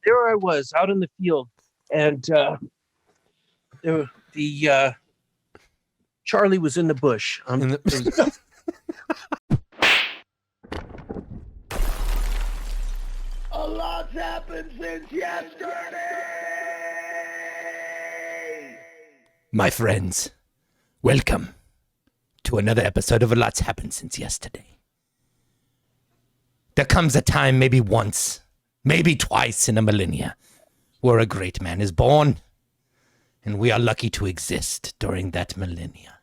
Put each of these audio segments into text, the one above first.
there I was out in the field, and the Charlie was in the bush. A lot's happened since yesterday! My friends, welcome to another episode of A Lot's Happened Since Yesterday. There comes a time, maybe once, maybe twice in a millennia, where a great man is born, and we are lucky to exist during that millennia.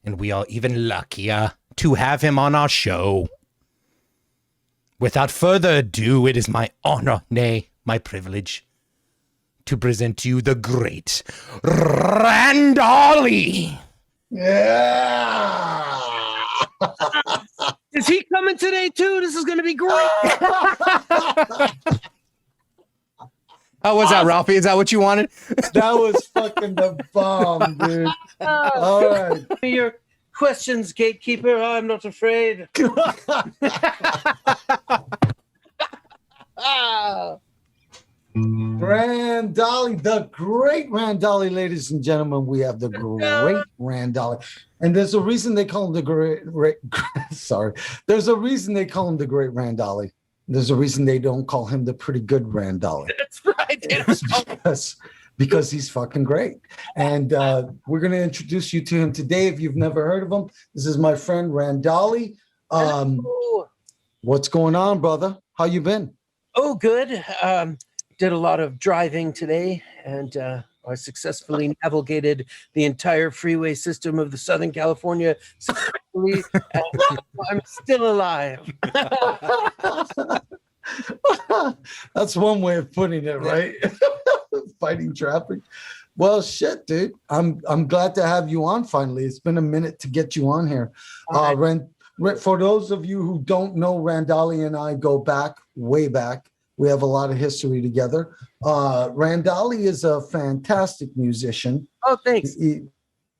And we are even luckier to have him on our show. Without further ado, it is my honor, nay, my privilege, to present to you the Great Randali. Yeah! Is he coming today too? This is going to be great. How was that, Ralphie? Is that what you wanted? That was fucking the bomb, dude. All right. Your questions, gatekeeper. I'm not afraid. Randali, the Great Randali, ladies and gentlemen. We have the Great Randali, and there's a reason they call him the Great. Sorry, there's a reason they call him the Great Randali. There's a reason they don't call him the Pretty Good Randali. That's right. It's because he's fucking great, and we're gonna introduce you to him today. If you've never heard of him, this is my friend Randali. What's going on, brother? How you been? Oh, good. Did a lot of driving today, and I successfully navigated the entire freeway system of the Southern California successfully, and I'm still alive. That's one way of putting it, right? Fighting traffic. Well, shit, dude. I'm glad to have you on finally. It's been a minute to get you on here. For those of you who don't know, Randali and I go back, way back. We have a lot of history together. Randali is a fantastic musician. Oh, thanks.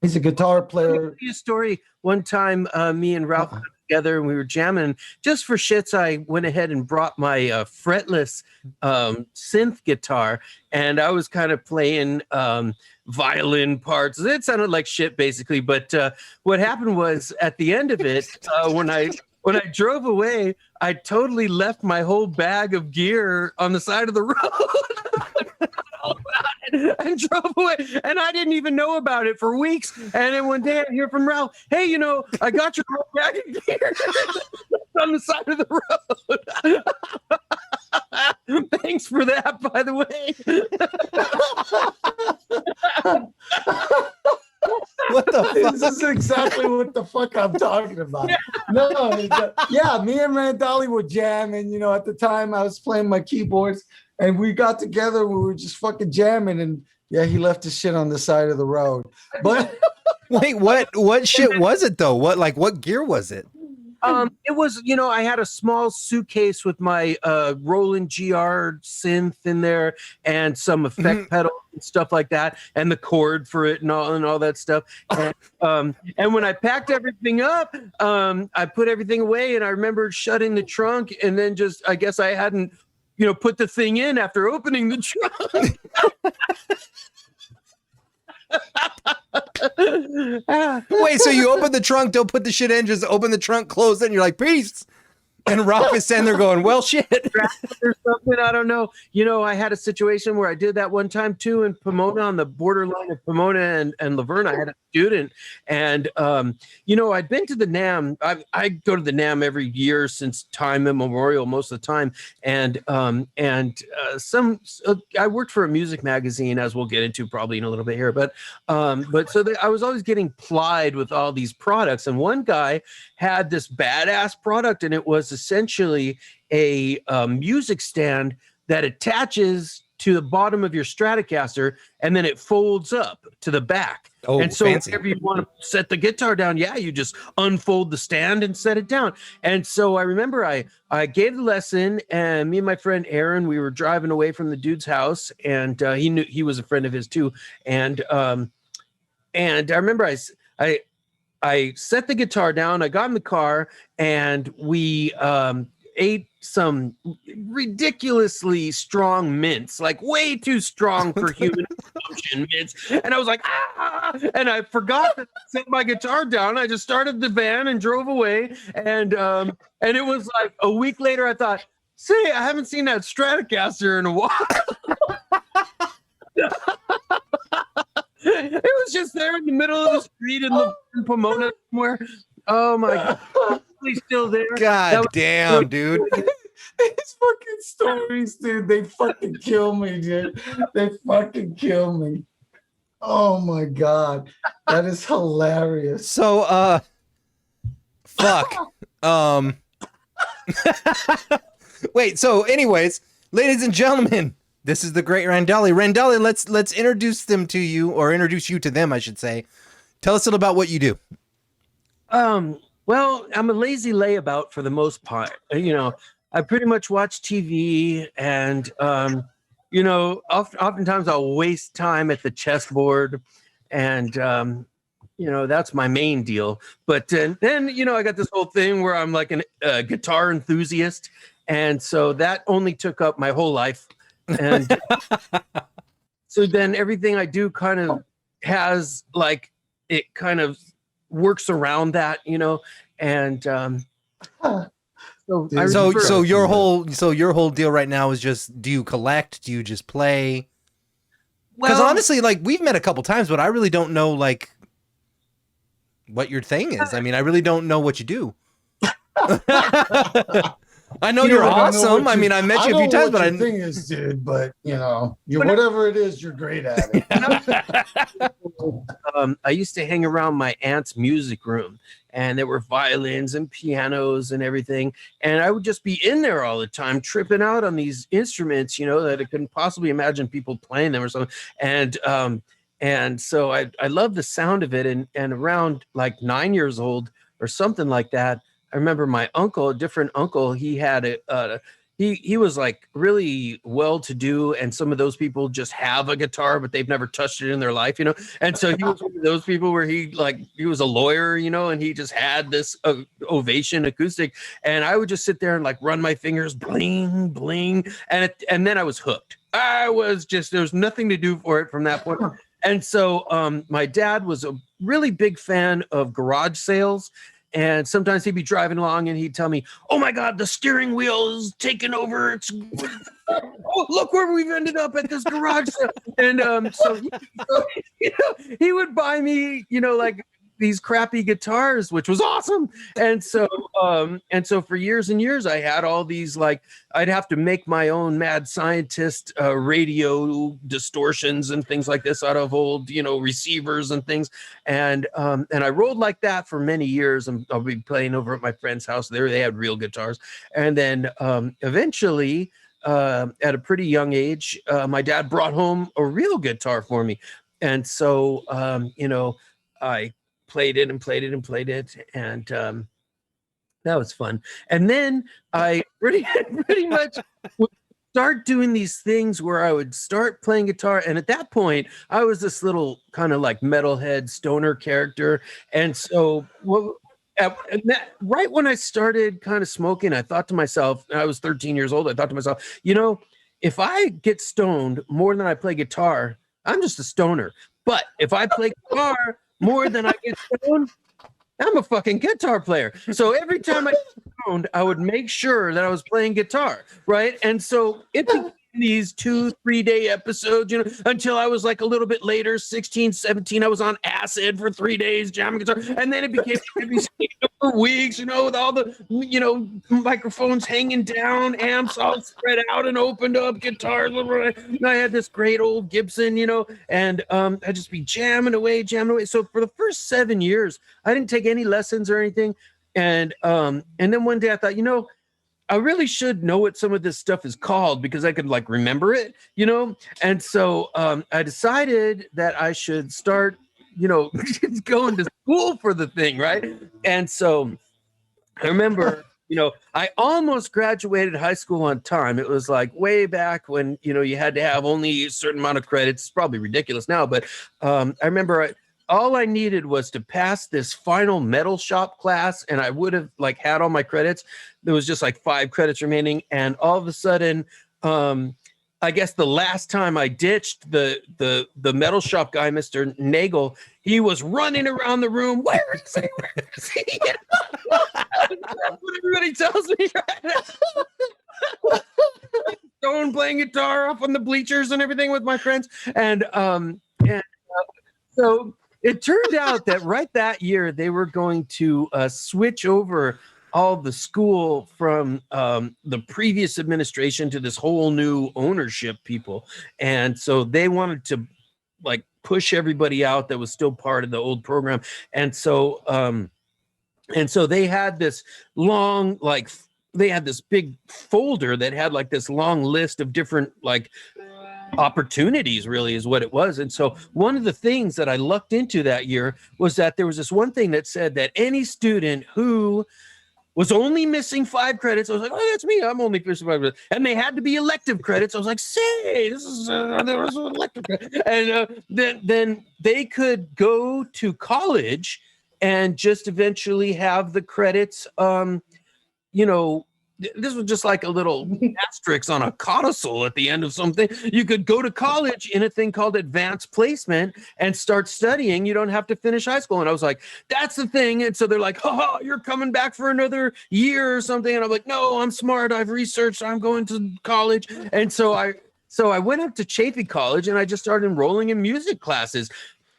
He's a guitar player. Let me tell you a story. One time, me and Ralph got together and we were jamming. Just for shits, I went ahead and brought my fretless synth guitar, and I was kind of playing violin parts. It sounded like shit, basically. But what happened was, at the end of it, when I drove away, I totally left my whole bag of gear on the side of the road and drove away. And I didn't even know about it for weeks. And then one day I hear from Ralph, hey, I got your whole bag of gear on the side of the road. Thanks for that, by the way. What the fuck? This is exactly what the fuck I'm talking about. No, me and Randali were jamming. At the time I was playing my keyboards, and we got together. We were just fucking jamming, and he left his shit on the side of the road. But wait, what shit was it though? What gear was it? It was, I had a small suitcase with my Roland GR synth in there and some effect pedals and stuff like that, and the cord for it and all that stuff. And when I packed everything up, I put everything away, and I remember shutting the trunk, and then I guess I hadn't, put the thing in after opening the trunk. Wait, so you open the trunk, don't put the shit in, just open the trunk, close it, and you're like, peace. And Ralph is standing there going, well, shit. Or something, I don't know. I had a situation where I did that one time too in Pomona, on the borderline of Pomona and Laverne. I had a student, and I'd been to the NAM. I go to the NAM every year since time immemorial, most of the time. And I worked for a music magazine, as we'll get into probably in a little bit here. But I was always getting plied with all these products, and one guy had this badass product, and it was essentially a music stand that attaches to the bottom of your Stratocaster, and then it folds up to the back. Oh, and so fancy. whenever you want to set the guitar down, you just unfold the stand and set it down. And so I remember I gave the lesson, and me and my friend Aaron, we were driving away from the dude's house, and he knew he was a friend of his too. And I remember I set the guitar down, I got in the car, and we ate some ridiculously strong mints, like way too strong for human consumption mints. And I was like, and I forgot to set my guitar down. I just started the van and drove away. And it was like a week later, I thought, say, I haven't seen that Stratocaster in a while. It was just there in the middle of the street in Pomona somewhere. Oh my God. He's still there. God damn, dude. These fucking stories, dude, they fucking kill me, dude. They fucking kill me. Oh my God. That is hilarious. So fuck. Wait, so anyways, ladies and gentlemen, this is the Great Randali. Randali, let's introduce them to you, or introduce you to them, I should say. Tell us a little about what you do. Well, I'm a lazy layabout for the most part. You know, I pretty much watch TV, and you know, oftentimes I'll waste time at the chessboard, and you know, that's my main deal. But then you know, I got this whole thing where I'm like a guitar enthusiast, and so that only took up my whole life. And so then everything I do kind of has like, it kind of works around that, you know. And so your whole deal right now is just, do you collect? Do you just play? Because honestly, like, we've met a couple times, but I really don't know like what your thing is. I mean, I really don't know what you do. I know you're awesome. I mean, I met you a few times, but the thing is, dude. But you know, whatever it is, you're great at it. I used to hang around my aunt's music room, and there were violins and pianos and everything, and I would just be in there all the time, tripping out on these instruments, you know, that I couldn't possibly imagine people playing them or something. And so I love the sound of it. And around like 9 years old or something like that, I remember my uncle, a different uncle, he had he was like really well-to-do, and some of those people just have a guitar, but they've never touched it in their life, you know? And so he was one of those people where he was a lawyer, you know, and he just had this Ovation acoustic, and I would just sit there and like run my fingers, bling, bling, and then I was hooked. There was nothing to do for it from that point on. And so my dad was a really big fan of garage sales. And sometimes he'd be driving along and he'd tell me, "Oh my God, the steering wheel is taking over. Oh, look where we've ended up at this garage sale." And so you know, he would buy me, you know, like these crappy guitars, which was awesome. And so for years and years, I had all these, like, I'd have to make my own Mad Scientist radio distortions and things like this out of old, you know, receivers and things. And I rolled like that for many years. And I'll be playing over at my friend's house. There they had real guitars. And then eventually, at a pretty young age, my dad brought home a real guitar for me. And so, you know, I played it, and that was fun. And then I pretty much would start doing these things where I would start playing guitar, and at that point I was this little kind of like metalhead stoner character. And so right when I started kind of smoking, I thought to myself, I was 13 years old, I thought to myself, you know, if I get stoned more than I play guitar, I'm just a stoner. But if I play guitar more than I get stoned, I'm a fucking guitar player. So every time I get stoned, I would make sure that I was playing guitar, right? And so it became these 2-3 day episodes, you know, until I was like a little bit later, 16, 17, I was on acid for 3 days jamming guitar. And then it became for weeks, you know, with all the, you know, microphones hanging down, amps all spread out and opened up, guitars. And I had this great old Gibson, you know, and I'd just be jamming away. So for the first 7 years, I didn't take any lessons or anything. And then one day I thought, you know, I really should know what some of this stuff is called, because I could like remember it, you know? And so I decided that I should start, you know, going to school for the thing, right? And so I remember, you know, I almost graduated high school on time. It was like way back when, you know, you had to have only a certain amount of credits. It's probably ridiculous now, but I remember all I needed was to pass this final metal shop class, and I would have like had all my credits. There was just like 5 credits remaining, and all of a sudden, I guess the last time I ditched the metal shop guy, Mr. Nagel, he was running around the room. Where is he? Where is he? That's what everybody tells me. Right? Going playing guitar off on the bleachers and everything with my friends, and so it turned out that right that year they were going to switch over all the school from the previous administration to this whole new ownership people. And so they wanted to like push everybody out that was still part of the old program. And so they had this long, like they had this big folder that had like this long list of different like opportunities, really is what it was. And so one of the things that I lucked into that year was that there was this one thing that said that any student who was only missing 5 credits, I was like, oh, that's me, I'm only missing 5 credits, and they had to be elective credits. I was like, say, this is there was an elective credit. And then they could go to college and just eventually have the credits, this was just like a little asterisk on a codicil at the end of something. You could go to college in a thing called advanced placement and start studying. You don't have to finish high school. And I was like, that's the thing. And so they're like, oh, you're coming back for another year or something. And I'm like, no, I'm smart. I've researched. I'm going to college. And so I went up to Chaffey College and I just started enrolling in music classes.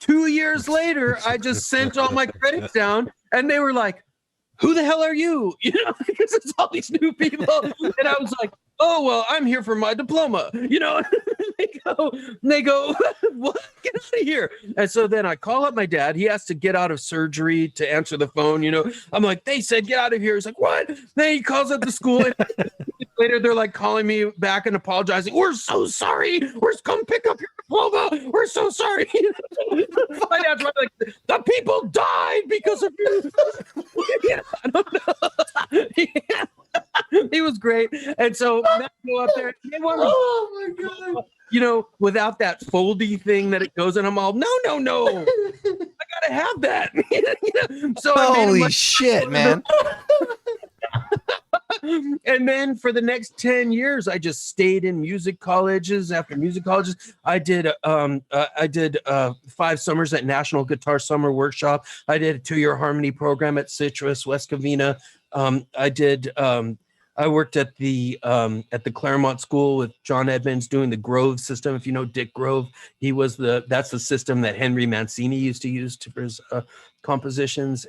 2 years later, I just sent all my credits down and they were like, who the hell are you? Because it's all these new people. And I was like, oh, well, I'm here for my diploma. They go, what? Get out of here. And so then I call up my dad. He has to get out of surgery to answer the phone. I'm like, they said, get out of here. He's like, what? Then he calls up the school. And later, they're like calling me back and apologizing. We're so sorry. Come pick up your diploma. We're so sorry. My dad's like, the people died because of you. I don't know. He was great. And so I go up there. Oh my God. Without that foldy thing that it goes in, I'm all, no. I gotta have that. So holy shit, man. And then for the next 10 years, I just stayed in music colleges. After music colleges, I did 5 summers at National Guitar Summer Workshop. I did a 2-year harmony program at Citrus, West Covina. I worked at the Claremont School with John Edmonds doing the Grove system. If you know Dick Grove, that's the system that Henry Mancini used to use for his compositions.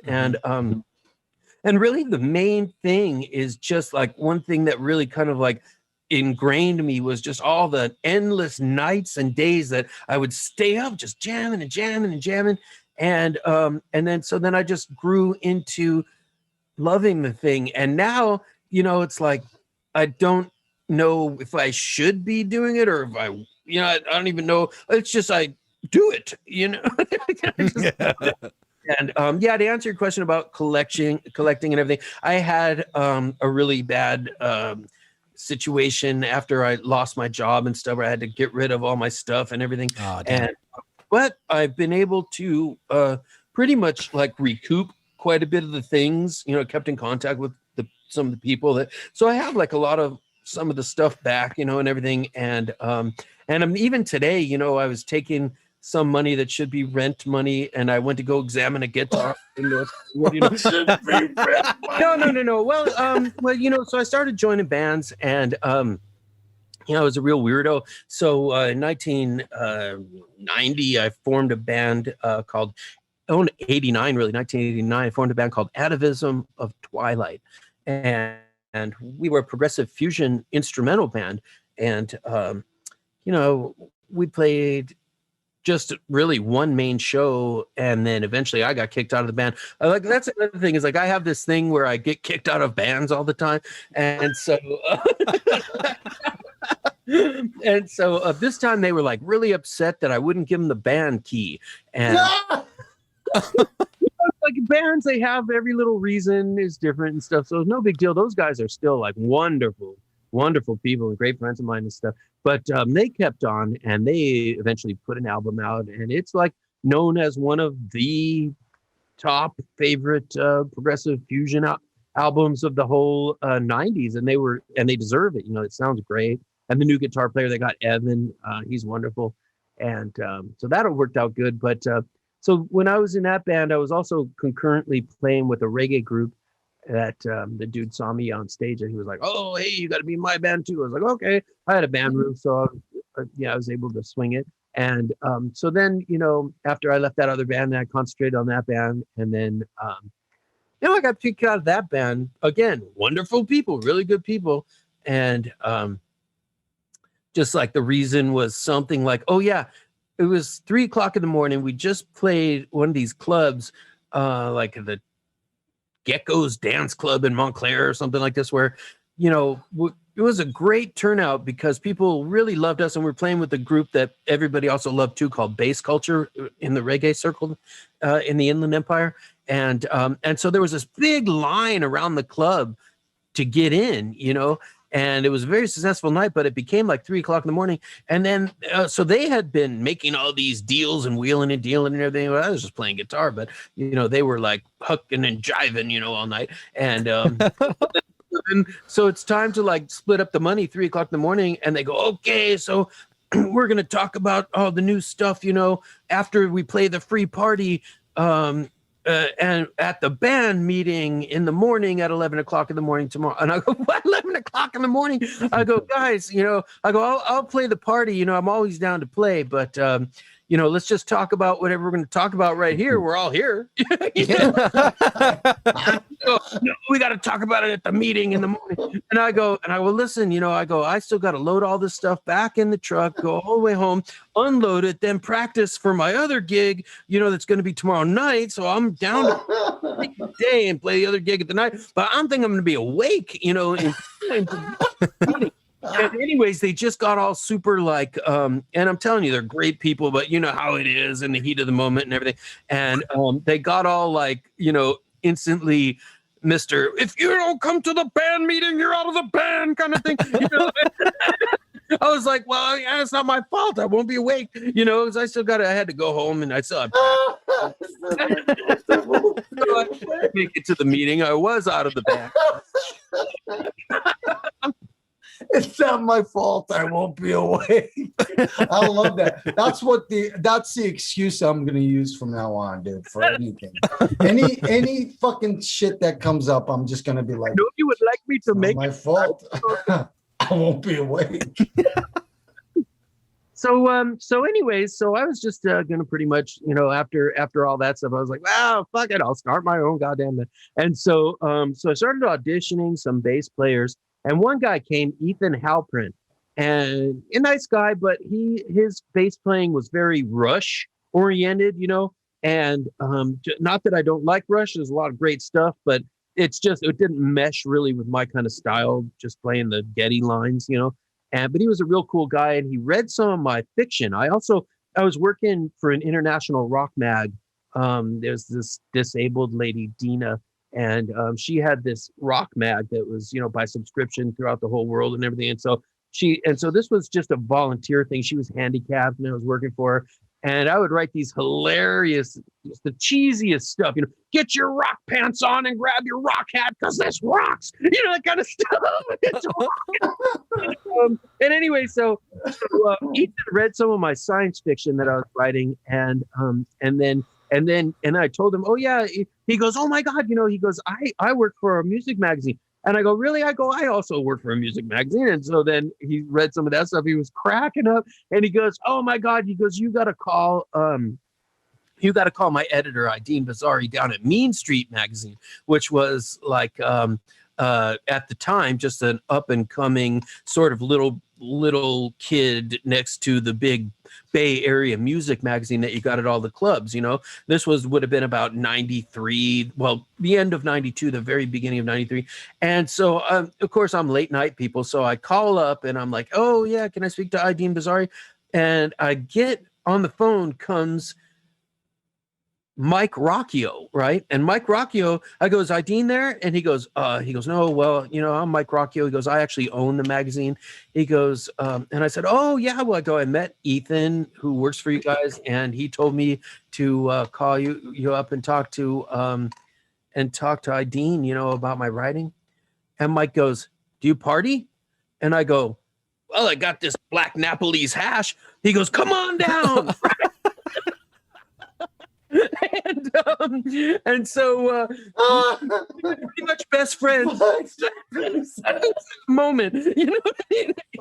And really the main thing is just like one thing that really kind of like ingrained me was just all the endless nights and days that I would stay up just jamming. And then I just grew into loving the thing. And now, it's like, I don't know if I should be doing it or if I don't even know. It's just, I do it, And to answer your question about collecting and everything, I had a really bad situation after I lost my job and stuff where I had to get rid of all my stuff and everything. Oh, but I've been able to pretty much like recoup quite a bit of the things, kept in contact with some of the people so I have like a lot of some of the stuff back, and everything. And I'm even today, I was taking some money that should be rent money, and I went to go examine a guitar. No. Well, so I started joining bands, and I was a real weirdo. So in 1990, I formed a band called 1989, I formed a band called Atavism of Twilight, and we were a progressive fusion instrumental band, and we played just really one main show, and then eventually I got kicked out of the band. That's another thing is like I have this thing where I get kicked out of bands all the time, and so this time they were like really upset that I wouldn't give them the band key, and like bands, they have every little reason is different and stuff, so it's no big deal. Those guys are still like wonderful people and great friends of mine and stuff. But they kept on, and they eventually put an album out, and it's like known as one of the top favorite progressive fusion albums of the whole 90s, and they deserve it. It sounds great. And the new guitar player they got, Evan, he's wonderful. And so that worked out good. But so when I was in that band, I was also concurrently playing with a reggae group that the dude saw me on stage, and he was like, "Oh, hey, you got to be in my band too." I was like, "Okay." I had a band room, so I was able to swing it. And so then, after I left that other band, I concentrated on that band, and then I got picked out of that band again. Wonderful people, really good people, and just like the reason was something like, oh yeah, it was 3:00 in the morning. We just played one of these clubs, like the Gecko's Dance Club in Montclair or something like this, where, it was a great turnout because people really loved us, and we're playing with a group that everybody also loved too, called Bass Culture in the reggae circle in the Inland Empire. And so there was this big line around the club to get in, and it was a very successful night, but it became like 3:00 in the morning. And then, so they had been making all these deals and wheeling and dealing and everything. Well, I was just playing guitar, but, they were like hooking and jiving, all night. And, and so it's time to like split up the money 3:00 in the morning. And they go, okay, so we're going to talk about all the new stuff, after we play the free party, and at the band meeting in the morning at 11:00 in the morning tomorrow. And I go, what, 11:00 in the morning? I go, guys, I'll play the party. I'm always down to play, but let's just talk about whatever we're going to talk about right here. We're all here. No, we got to talk about it at the meeting in the morning. And I go, listen, I still got to load all this stuff back in the truck, go all the way home, unload it, then practice for my other gig, that's going to be tomorrow night. So I'm down to take the day and play the other gig at the night. But I'm thinking I'm going to be awake, And anyways, they just got all super like, and I'm telling you, they're great people, but you know how it is in the heat of the moment and everything. And they got all like, instantly, Mr. If you don't come to the band meeting, you're out of the band kind of thing. I was like, well, yeah, it's not my fault. I won't be awake, because I had to go home, and I still had so I didn't make it to the meeting. I was out of the band. It's not my fault. I won't be awake. I love that. That's the excuse I'm gonna use from now on, dude. For anything, any fucking shit that comes up, I'm just gonna be like, no, you would like me to make my fault. I won't be awake. So anyways, I was just gonna pretty much, after all that stuff, I was like, wow, fuck it, I'll start my own goddamn band. And so I started auditioning some bass players. And one guy came, Ethan Halprin, and a nice guy, but his bass playing was very Rush oriented, and not that I don't like Rush. There's a lot of great stuff, but it didn't mesh really with my kind of style, just playing the Getty lines, but he was a real cool guy, and he read some of my fiction. I was working for an international rock mag. There's this disabled lady, Dina, and she had this rock mag that was, by subscription throughout the whole world and everything. And so this was just a volunteer thing. She was handicapped, and I was working for her. And I would write these hilarious, just the cheesiest stuff, get your rock pants on and grab your rock hat because this rocks, that kind of stuff. And anyway, so Ethan read some of my science fiction that I was writing, and then I told him, oh yeah, he goes, oh my God, he goes, I work for a music magazine. And I go, really? I go, I also work for a music magazine. And so then he read some of that stuff. He was cracking up, and he goes, oh my God. He goes, you got to call my editor, Ideen Bazari, down at Mean Street magazine, which was like, at the time, just an up and coming sort of little kid next to the big Bay Area music magazine that you got at all the clubs. This would have been about 93, well, the end of 92, the very beginning of 93. And so of course I'm late night people, so I call up and I'm like, oh yeah, can I speak to Ideen Bazari? And I get on the phone comes Mike Rocchio, right? And Mike Rocchio, I go, is Ideen there? And he goes, no, well, I'm Mike Rocchio. He goes, I actually own the magazine. He goes, and I said, oh yeah, well, I met Ethan, who works for you guys, and he told me to call you up and talk to Ideen, about my writing. And Mike goes, do you party? And I go, well, I got this black Napoli's hash. He goes, come on down. and so pretty much best friends. Moment,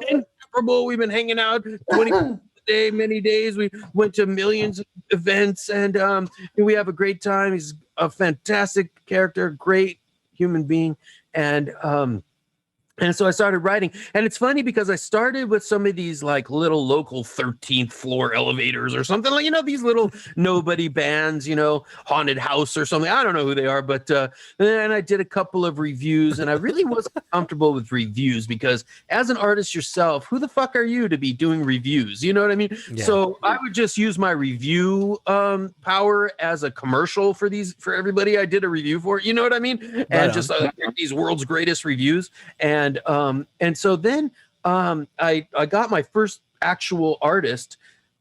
inseparable. We've been hanging out 20 a day, many days. We went to millions of events, and we have a great time. He's a fantastic character, great human being, and so I started writing. And it's funny because I started with some of these like little local 13th floor elevators or something, like, these little nobody bands, Haunted House or something. I don't know who they are, but then I did a couple of reviews, and I really wasn't comfortable with reviews because as an artist yourself, who the fuck are you to be doing reviews? You know what I mean? Yeah. So I would just use my review power as a commercial for everybody I did a review for, you know what I mean? And just these world's greatest reviews. And so then I got my first actual artist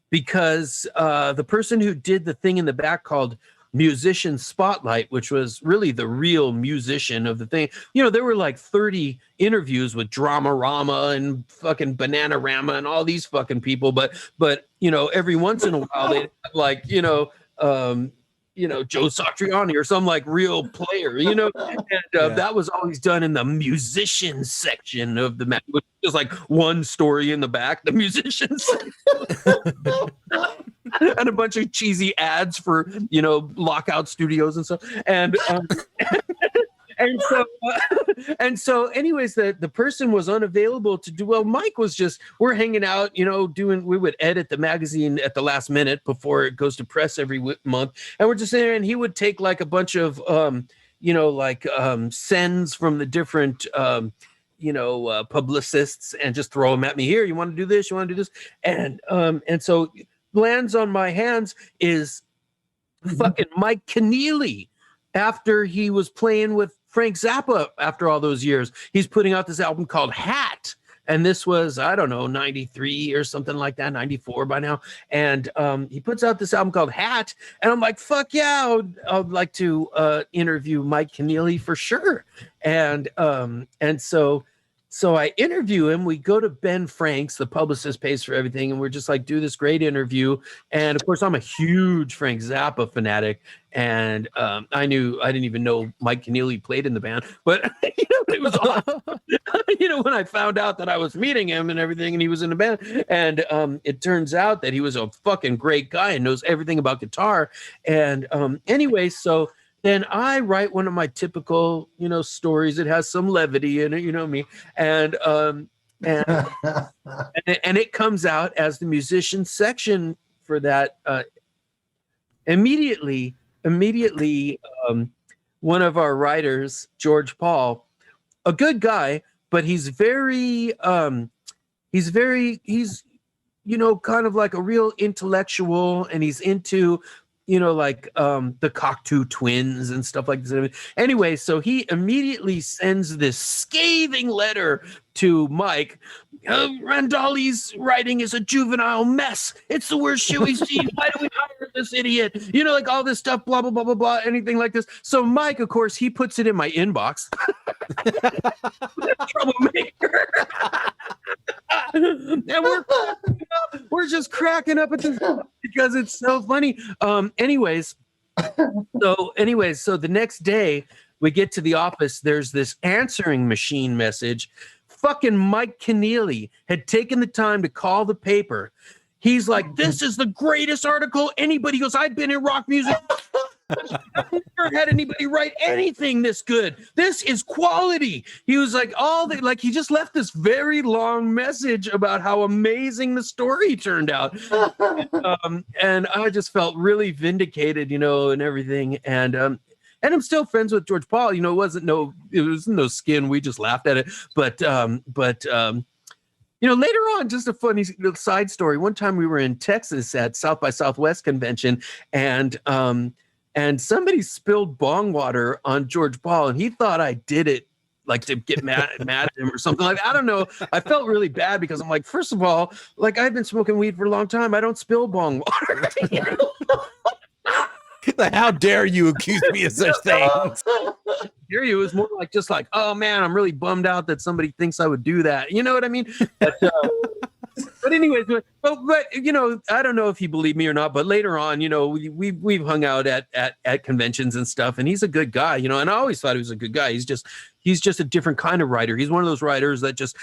because the person who did the thing in the back called Musician Spotlight, which was really the real musician of the thing. There were like 30 interviews with Dramarama and fucking Bananarama and all these fucking people, but every once in a while they like Joe Satriani or some like real player, and that was always done in the musician section of the mag, which is like one story in the back, the musicians, and a bunch of cheesy ads for Lockout Studios and stuff, and so anyways, the person was unavailable to do. Well, Mike was we're hanging out, we would edit the magazine at the last minute before it goes to press every month. And we're just there, and he would take like a bunch of, sends from the different, publicists and just throw them at me. Here, you want to do this? You want to do this? And so lands on my hands is fucking Mike Keneally. After he was playing with Frank Zappa after all those years, he's putting out this album called Hat. And this was, I don't know, 93 or something like that, 94 by now. And he puts out this album called Hat. And I'm like, fuck yeah, I'd like to interview Mike Keneally for sure. And so I interview him. We go to Ben Franks, the publicist pays for everything. And we're just like, do this great interview. And of course, I'm a huge Frank Zappa fanatic. And I didn't even know Mike Keneally played in the band. But, it was awesome. When I found out that I was meeting him and everything, and he was in the band. And it turns out that he was a fucking great guy and knows everything about guitar. And anyway, so then I write one of my typical, stories. It has some levity in it, me. And it comes out as the musician section for that. Immediately, one of our writers, George Paul, a good guy, but he's kind of like a real intellectual, and he's into the Cocteau Twins and stuff like this. Anyway, so he immediately sends this scathing letter to Mike. Randali's writing is a juvenile mess. It's the worst shit we've seen. Why do we hire this idiot? Like all this stuff, blah, blah, blah, blah, blah, anything like this. So Mike, of course, he puts it in my inbox. Troublemaker. And we're just cracking up at this because it's so funny. Anyways, so the next day we get to the office. There's this answering machine message. Fucking Mike Keneally had taken the time to call the paper. He's like, this is the greatest article anybody goes. I've been in rock music. I've never had anybody write anything this good. This is quality. He was like, he just left this very long message about how amazing the story turned out. And I just felt really vindicated, and everything. And I'm still friends with George Paul. It wasn't no skin. We just laughed at it. But later on, just a funny side story. One time we were in Texas at South by Southwest convention, and and somebody spilled bong water on George Paul, and he thought I did it like to get mad at him or something like that. I don't know. I felt really bad because I'm like, first of all, like I've been smoking weed for a long time. I don't spill bong water. You know? How dare you accuse me of such things? Hear you. It was more like just like, oh man, I'm really bummed out that somebody thinks I would do that. You know what I mean? But anyways, but you know, I don't know if he believed me or not. But later on, you know, we've hung out at conventions and stuff, and he's a good guy, you know. And I always thought he was a good guy. He's just a different kind of writer. He's one of those writers that just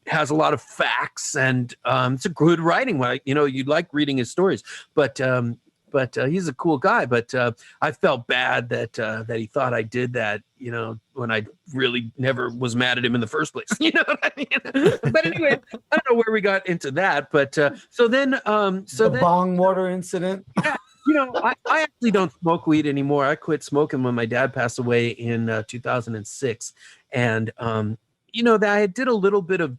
has a lot of facts, and it's a good writing. Like, you know, you like reading his stories, but he's a cool guy. But I felt bad that he thought I did that, you know, when I really never was mad at him in the first place. You know what I mean? But anyway, I don't know where we got into that. But so then the bong water incident. Yeah, you know, I actually don't smoke weed anymore. I quit smoking when my dad passed away in 2006, and you know, that I did a little bit of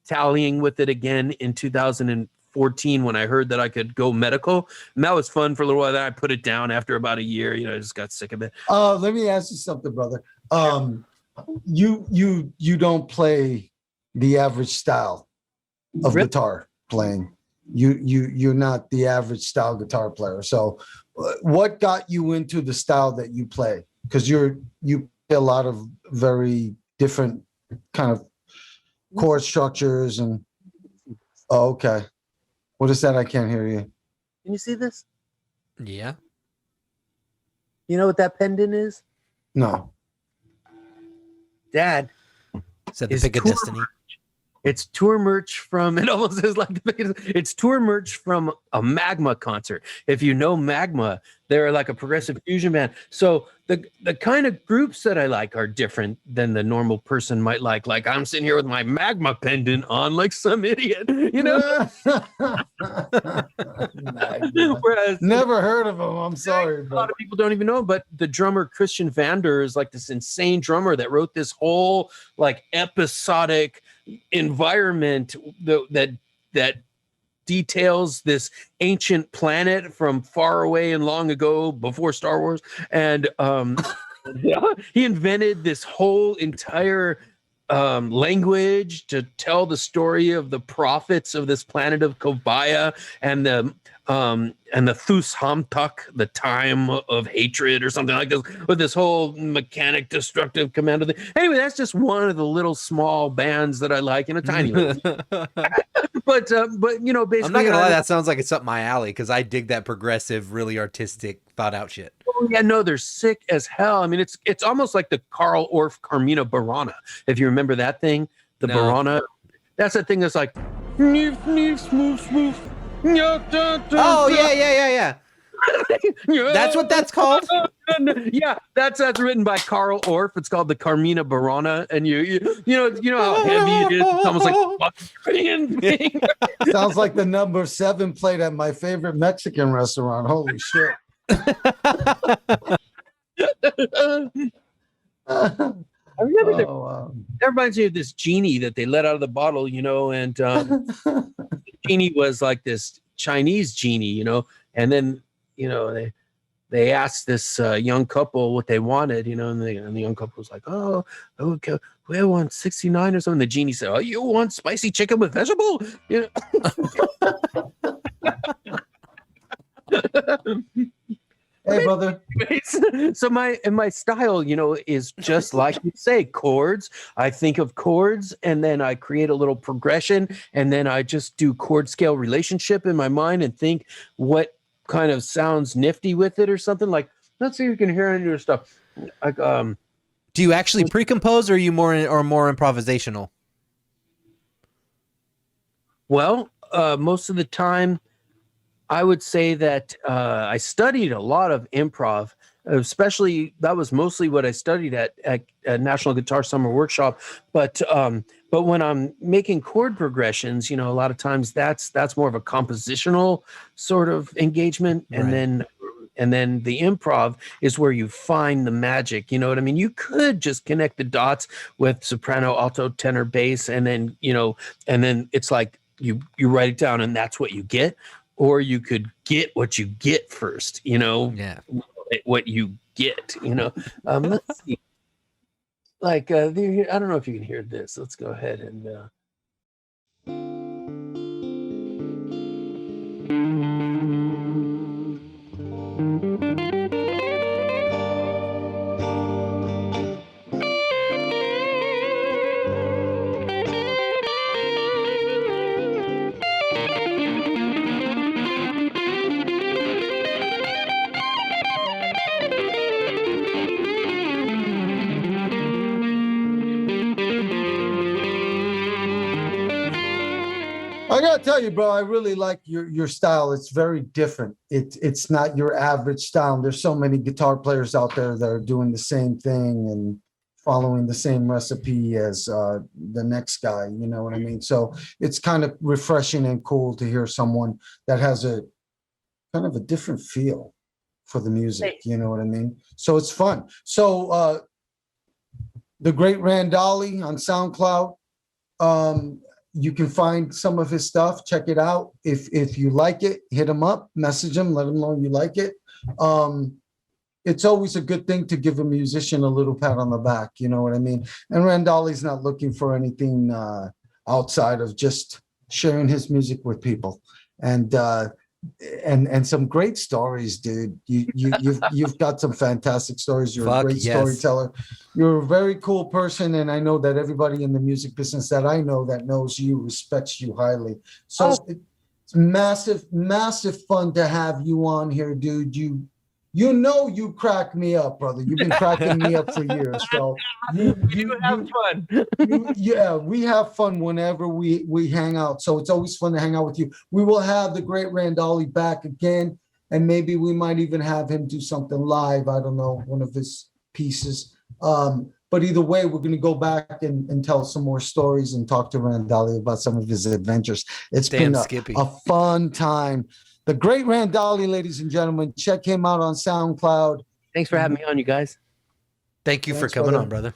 tallying with it again in 2014 when I heard that I could go medical, and that was fun for a little while. Then I put it down after about a year. You know, I just got sick of it. Let me ask you something, brother. You don't play the average style of Really? guitar playing. You're not the average style guitar player. So what got you into the style that you play? Because you play a lot of very different kind of chord structures and okay. What is that? I can't hear you. Can you see this? Yeah. You know what that pendant is? No. Dad. Said the Is pick of tour destiny. It's tour merch from, it almost is like it's tour merch from a Magma concert. If you know Magma, they're like a progressive fusion band. So the kind of groups that I like are different than the normal person might like. Like I'm sitting here with my Magma pendant on like some idiot, you know? Whereas Never heard of him. I'm sorry. a lot of people don't even know, but the drummer Christian Vander is like this insane drummer that wrote this whole like episodic environment that details this ancient planet from far away and long ago before Star Wars. And he invented this whole entire language to tell the story of the prophets of this planet of Kobaya and the Thus Hamtuk, the time of hatred or something like this, with this whole mechanic destructive commando thing. Anyway, that's just one of the little small bands that I like in a tiny way. But you know, basically, I'm not gonna lie, that sounds like it's up my alley because I dig that progressive, really artistic, thought out shit. Oh, yeah, no, they're sick as hell. I mean, it's almost like the Carl Orff Carmina Burana, if you remember that thing, the No. Burana. That's that thing that's like, neef, smoof, smoof. Oh yeah. That's what that's called. Yeah, that's written by Carl Orff. It's called the Carmina Burana, and you know how heavy it is. It's almost like a fucking train thing. Sounds like the number 7 played at my favorite Mexican restaurant. Holy shit. I remember wow. that reminds me of this genie that they let out of the bottle, you know, and the genie was like this Chinese genie, you know, and then, you know, they asked this young couple what they wanted, you know, and the young couple was like, oh, okay, we want 69 or something. The genie said, oh, you want spicy chicken with vegetable? You know? Hey, brother. So my style, you know, is just like you say, chords. I think of chords and then I create a little progression and then I just do chord scale relationship in my mind and think what kind of sounds nifty with it or something. Like, let's see if you can hear any of your stuff. Like, do you actually pre-compose or are you more improvisational? Well, most of the time, I would say that I studied a lot of improv, especially that was mostly what I studied at National Guitar Summer Workshop. But when I'm making chord progressions, you know, a lot of times that's more of a compositional sort of engagement, and then the improv is where you find the magic. You know what I mean? You could just connect the dots with soprano, alto, tenor, bass, and then it's like you write it down and that's what you get. Or you could get what you get first, you know? Yeah. what you get, you know. Let's see. Like, I don't know if you can hear this. Let's go ahead and. I gotta tell you, bro, I really like your style. It's very different. It's not your average style. There's so many guitar players out there that are doing the same thing and following the same recipe as the next guy. You know what I mean? So it's kind of refreshing and cool to hear someone that has a kind of a different feel for the music. You know what I mean? So it's fun. So the Great Randali on SoundCloud. You can find some of his stuff. Check it out. If you like it, hit him up, message him, let him know you like it. It's always a good thing to give a musician a little pat on the back. You know what I mean? And Randali's not looking for anything outside of just sharing his music with people. And some great stories, dude. You've got some fantastic stories. You're a great storyteller. You're a very cool person, and I know that everybody in the music business that I know that knows you respects you highly. So it's massive fun to have you on here, dude. You crack me up, brother. You've been cracking me up for years. So you have fun. Yeah, we have fun whenever we hang out. So it's always fun to hang out with you. We will have the Great Randali back again, and maybe we might even have him do something live. I don't know, one of his pieces. But either way, we're going to go back and tell some more stories and talk to Randali about some of his adventures. It's been a fun time. The Great Randali, ladies and gentlemen, check him out on SoundCloud. Thanks for having me on, you guys. Thank you for coming on, brother.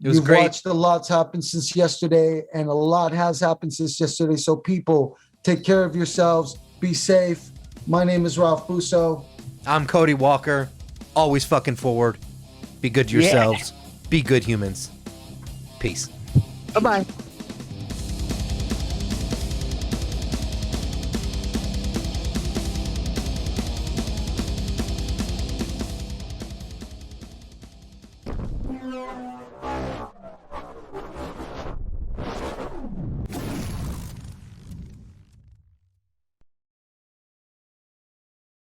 It was great. Watched a lot's happened since yesterday, and a lot has happened since yesterday. So people, take care of yourselves. Be safe. My name is Ralph Busso. I'm Cody Walker. Always fucking forward. Be good to yourselves. Be good humans. Peace. Bye-bye.